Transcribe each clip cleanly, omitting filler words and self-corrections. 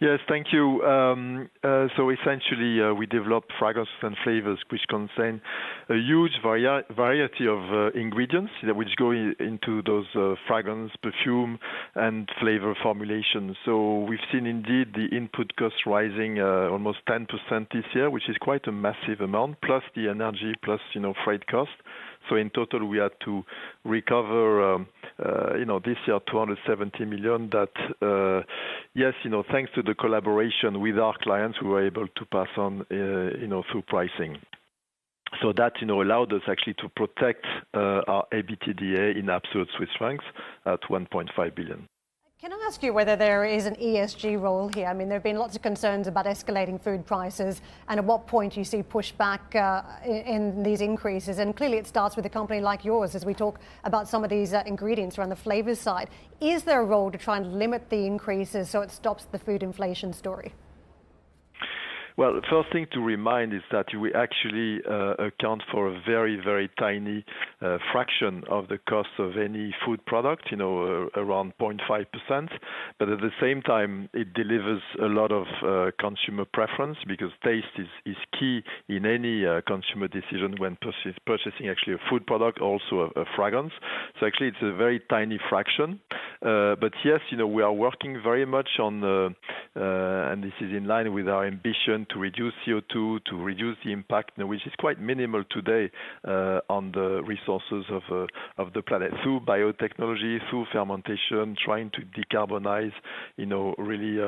Yes, thank you. So essentially, we develop fragrances and flavors which contain a huge variety of ingredients which go into those fragrance, perfume, and flavor formulations. So we've seen indeed the input costs rising almost 10% this year, which is quite a massive amount, plus the energy, plus freight cost. So in total, we had to recover, this year 270 million. That, yes, thanks to the collaboration with our clients, we were able to pass on, through pricing. So that, allowed us actually to protect our EBITDA in absolute Swiss francs at 1.5 billion. Can I ask you whether there is an ESG role here? I mean, there have been lots of concerns about escalating food prices and at what point you see pushback in these increases. And clearly it starts with a company like yours as we talk about some of these ingredients around the flavors side. Is there a role to try and limit the increases so it stops the food inflation story? Well, the first thing to remind is that we actually account for a very, very tiny fraction of the cost of any food product, around 0.5%. But at the same time, it delivers a lot of consumer preference because taste is key in any consumer decision when purchasing actually a food product, also a fragrance. So actually, it's a very tiny fraction. But yes, we are working very much on, and this is in line with our ambition to reduce CO2, to reduce the impact, which is quite minimal today on the resources of the planet through biotechnology, through fermentation, trying to decarbonize, really,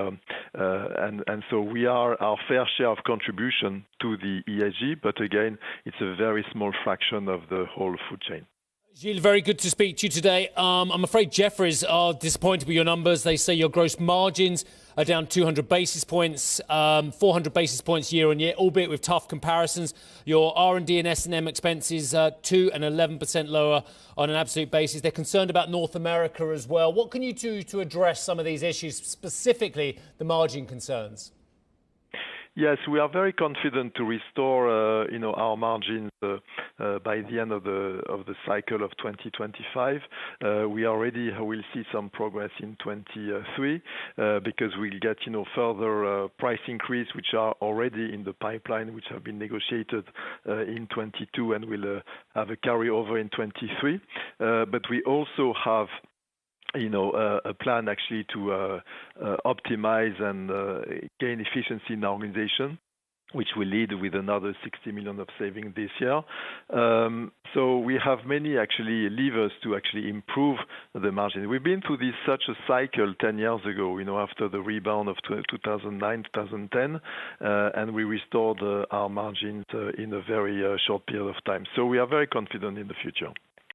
and so we are our fair share of contribution to the ESG, but again, it's a very small fraction of the whole food chain. Gilles, very good to speak to you today. I'm afraid Jefferies are disappointed with your numbers. They say your gross margins are down 200 basis points, 400 basis points year on year, albeit with tough comparisons. Your R&D and S&M expenses are 2% and 11% lower on an absolute basis. They're concerned about North America as well. What can you do to address some of these issues, specifically the margin concerns? Yes, we are very confident to restore, our margins by the end of the cycle of 2025. We already will see some progress in 23 because we'll get, further price increase, which are already in the pipeline, which have been negotiated in 22 and will have a carryover in 23. But we also have a plan actually to optimize and gain efficiency in our organization, which will lead with another 60 million of saving this year. So we have many actually levers to actually improve the margin. We've been through such a cycle 10 years ago, after the rebound of 2009, 2010, and we restored our margins in a very short period of time. So we are very confident in the future.